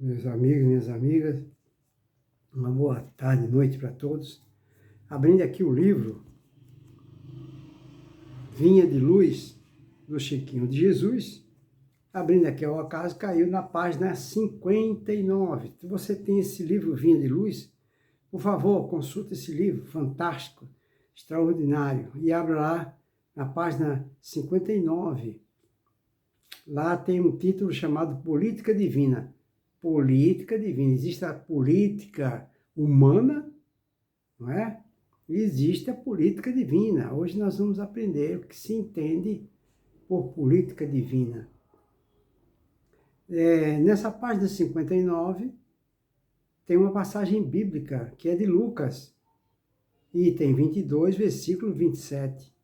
Meus amigos, minhas amigas, uma boa tarde, noite para todos. Abrindo aqui o livro Vinha de Luz, do Chiquinho de Jesus. Abrindo aqui ao acaso, caiu na página 59. Se você tem esse livro Vinha de Luz, por favor, consulte esse livro fantástico, extraordinário, e abra lá na página 59. Lá tem um título chamado Política Divina. Política divina. Existe a política humana, não é? E existe a política divina. Hoje nós vamos aprender o que se entende por política divina. Nessa página 59, tem uma passagem bíblica, que é de Lucas, item 22, versículo 27.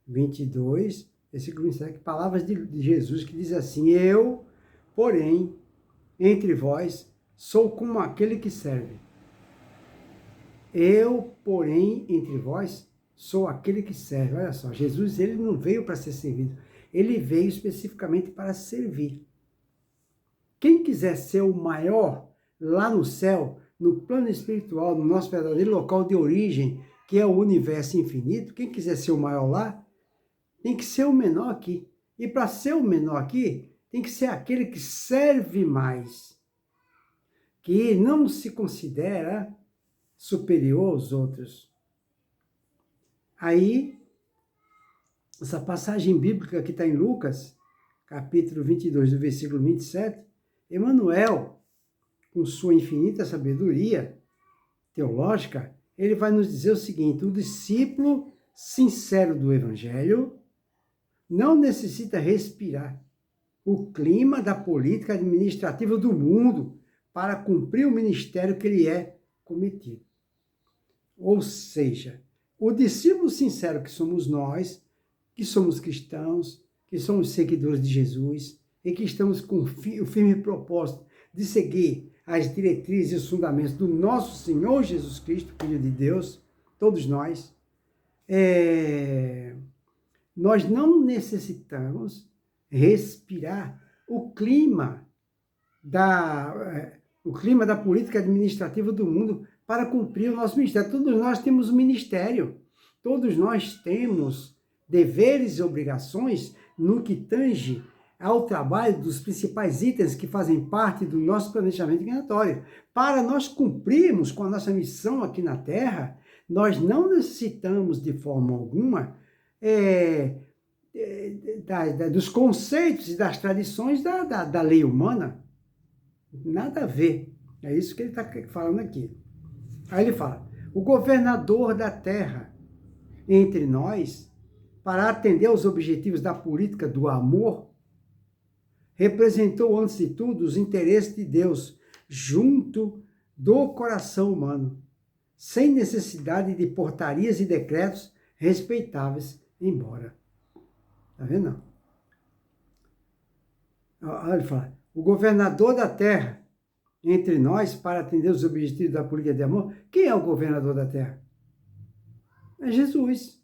22, versículo 27, palavras de Jesus, que diz assim: Eu, porém, entre vós, sou como aquele que serve. Eu, porém, entre vós, sou aquele que serve. Olha só, Jesus, ele não veio para ser servido. Ele veio especificamente para servir. Quem quiser ser o maior lá no céu, no plano espiritual, no nosso verdadeiro local de origem, que é o universo infinito, quem quiser ser o maior lá, tem que ser o menor aqui. E para ser o menor aqui, tem que ser aquele que serve mais, que não se considera superior aos outros. Aí, essa passagem bíblica que está em Lucas, capítulo 22, do versículo 27, Emmanuel, com sua infinita sabedoria teológica, ele vai nos dizer o seguinte: o discípulo sincero do Evangelho não necessita respirar o clima da política administrativa do mundo para cumprir o ministério que lhe é cometido. Ou seja, o discípulo sincero que somos nós, que somos cristãos, que somos seguidores de Jesus e que estamos com o firme propósito de seguir as diretrizes e os fundamentos do nosso Senhor Jesus Cristo, Filho de Deus, todos nós, nós não necessitamos respirar o clima da política administrativa do mundo para cumprir o nosso ministério. Todos nós temos um ministério, todos nós temos deveres e obrigações no que tange ao trabalho dos principais itens que fazem parte do nosso planejamento migratório. Para nós cumprirmos com a nossa missão aqui na Terra, nós não necessitamos de forma alguma dos conceitos e das tradições da lei humana. Nada a ver. É isso que ele está falando aqui. Aí ele fala: o governador da terra entre nós, para atender aos objetivos da política do amor, representou, antes de tudo, os interesses de Deus junto do coração humano, sem necessidade de portarias e decretos respeitáveis, embora. Tá vendo? Olha, ele fala: o governador da terra entre nós, para atender os objetivos da política de amor. Quem é o governador da terra? É Jesus.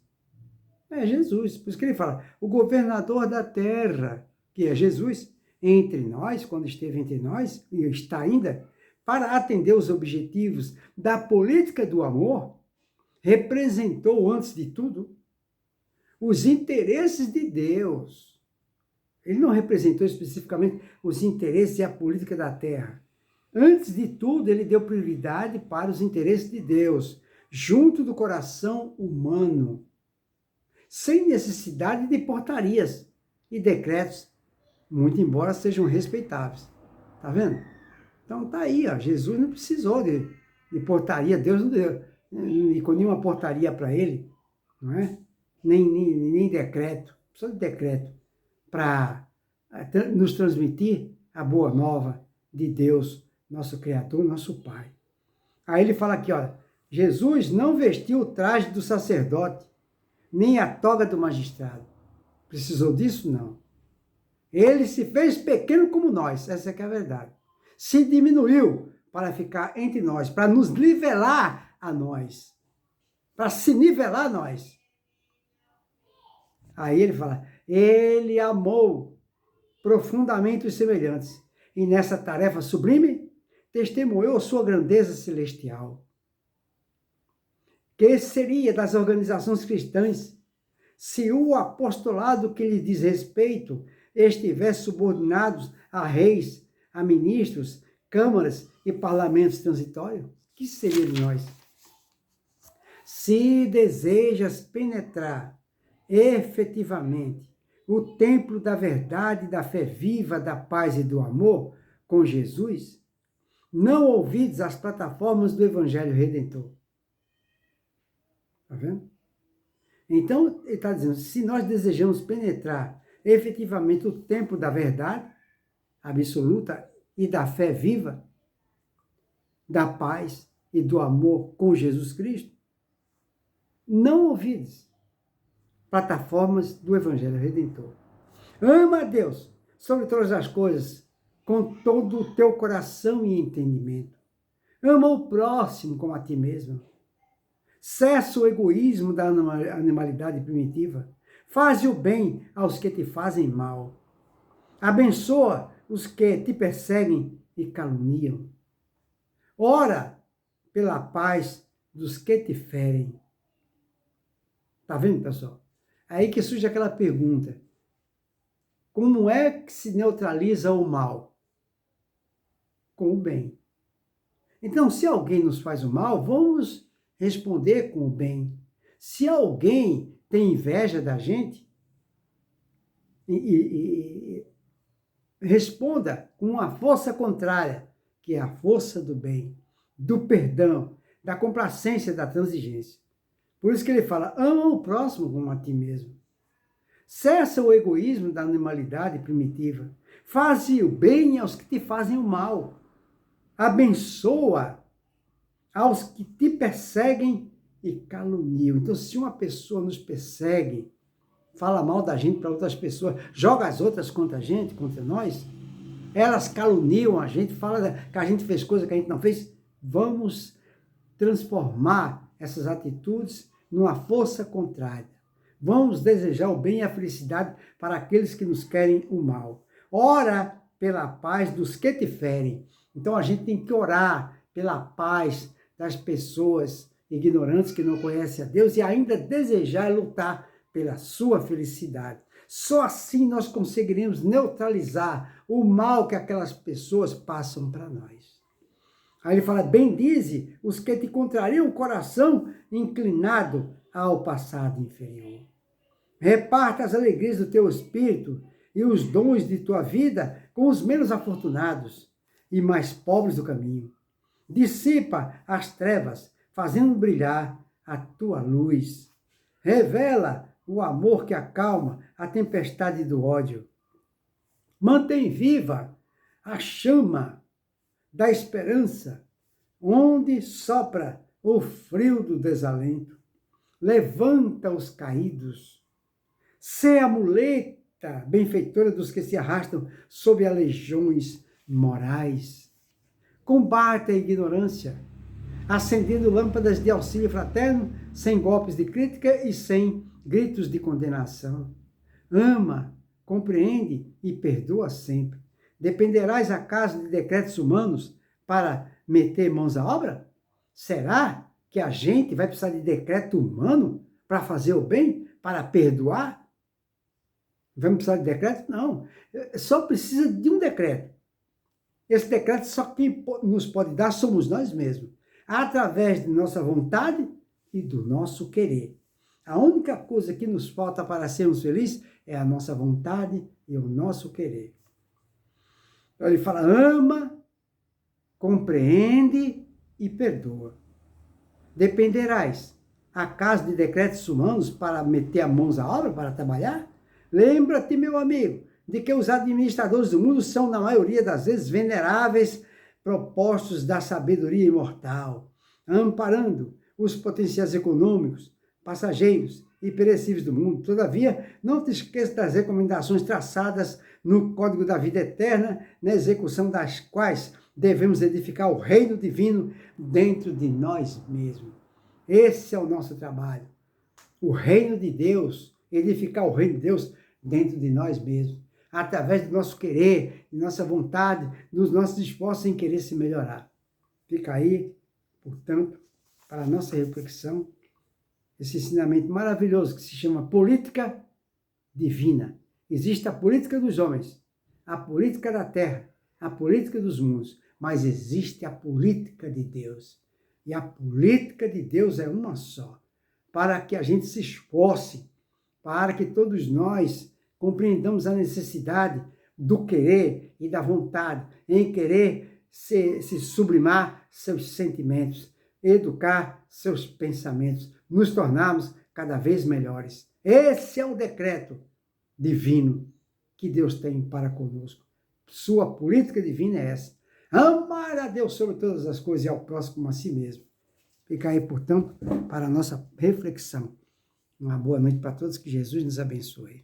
É Jesus. Por isso que ele fala: o governador da terra, que é Jesus, entre nós, quando esteve entre nós, e está ainda, para atender os objetivos da política do amor, representou, antes de tudo, os interesses de Deus. Ele não representou especificamente os interesses e a política da terra. Antes de tudo, ele deu prioridade para os interesses de Deus, junto do coração humano, sem necessidade de portarias e decretos, muito embora sejam respeitáveis. Tá vendo? Então tá aí, ó, Jesus não precisou de portaria, Deus não deu nenhuma portaria para ele, não é? Nem decreto, não precisa de decreto para nos transmitir a boa nova de Deus, nosso Criador, nosso Pai. Aí ele fala aqui, ó: Jesus não vestiu o traje do sacerdote, nem a toga do magistrado. Precisou disso? Não. Ele se fez pequeno como nós, essa é que é a verdade. Se diminuiu para ficar entre nós, para nos nivelar a nós, para se nivelar a nós. Aí ele fala: ele amou profundamente os semelhantes, e nessa tarefa sublime, testemunhou sua grandeza celestial. Que seria das organizações cristãs se o apostolado que lhe diz respeito estivesse subordinado a reis, a ministros, câmaras e parlamentos transitórios? Que seria de nós? Se desejas penetrar efetivamente o templo da verdade, da fé viva, da paz e do amor com Jesus, não ouvides as plataformas do Evangelho Redentor. Está vendo? Então, ele está dizendo, se nós desejamos penetrar efetivamente o templo da verdade absoluta e da fé viva, da paz e do amor com Jesus Cristo, não ouvides plataformas do Evangelho Redentor. Ama a Deus sobre todas as coisas, com todo o teu coração e entendimento. Ama o próximo como a ti mesmo. Cessa o egoísmo da animalidade primitiva. Faze o bem aos que te fazem mal. Abençoa os que te perseguem e caluniam. Ora pela paz dos que te ferem. Está vendo, pessoal? Aí que surge aquela pergunta. Como é que se neutraliza o mal? Com o bem. Então, se alguém nos faz o mal, vamos responder com o bem. Se alguém tem inveja da gente, responda com a força contrária, que é a força do bem, do perdão, da complacência, da transigência. Por isso que ele fala, ama o próximo como a ti mesmo. Cessa o egoísmo da animalidade primitiva. Faze o bem aos que te fazem o mal. Abençoa aos que te perseguem e caluniam. Então, se uma pessoa nos persegue, fala mal da gente para outras pessoas, joga as outras contra a gente, contra nós, elas caluniam a gente, falam que a gente fez coisa que a gente não fez, vamos transformar essas atitudes numa força contrária. Vamos desejar o bem e a felicidade para aqueles que nos querem o mal. Ora pela paz dos que te ferem. Então a gente tem que orar pela paz das pessoas ignorantes que não conhecem a Deus e ainda desejar lutar pela sua felicidade. Só assim nós conseguiremos neutralizar o mal que aquelas pessoas passam para nós. Aí ele fala, bendize os que te contrariam o coração inclinado ao passado inferior. Reparta as alegrias do teu espírito e os dons de tua vida com os menos afortunados e mais pobres do caminho. Dissipa as trevas, fazendo brilhar a tua luz. Revela o amor que acalma a tempestade do ódio. Mantém viva a chama da esperança, onde sopra o frio do desalento. Levanta os caídos. Sê a muleta benfeitora dos que se arrastam sob aleijões morais. Combate a ignorância, acendendo lâmpadas de auxílio fraterno, sem golpes de crítica e sem gritos de condenação. Ama, compreende e perdoa sempre. Dependerás acaso de decretos humanos para meter mãos à obra? Será que a gente vai precisar de decreto humano para fazer o bem, para perdoar? Vamos precisar de decreto? Não. Só precisa de um decreto. Esse decreto só quem nos pode dar somos nós mesmos, através de nossa vontade e do nosso querer. A única coisa que nos falta para sermos felizes é a nossa vontade e o nosso querer. Então ele fala, ama, compreende e perdoa. Dependerás acaso de decretos humanos para meter as mãos à obra, para trabalhar? Lembra-te, meu amigo, de que os administradores do mundo são, na maioria das vezes, veneráveis propostos da sabedoria imortal, amparando os potenciais econômicos, passageiros e perecíveis do mundo. Todavia, não te esqueça das recomendações traçadas no Código da Vida Eterna, na execução das quais devemos edificar o reino divino dentro de nós mesmos. Esse é o nosso trabalho. O reino de Deus, edificar o reino de Deus dentro de nós mesmos. através do nosso querer, de nossa vontade, dos nossos esforços em querer se melhorar. Fica aí, portanto, para a nossa reflexão, esse ensinamento maravilhoso que se chama política divina. Existe a política dos homens, a política da terra, a política dos mundos, mas existe a política de Deus. E a política de Deus é uma só, para que a gente se esforce, para que todos nós compreendamos a necessidade do querer e da vontade, em querer se sublimar seus sentimentos, educar seus pensamentos, nos tornarmos cada vez melhores. Esse é o decreto divino que Deus tem para conosco. Sua política divina é essa. Amar a Deus sobre todas as coisas e ao próximo como a si mesmo. Fica aí, portanto, para a nossa reflexão. Uma boa noite para todos, que Jesus nos abençoe.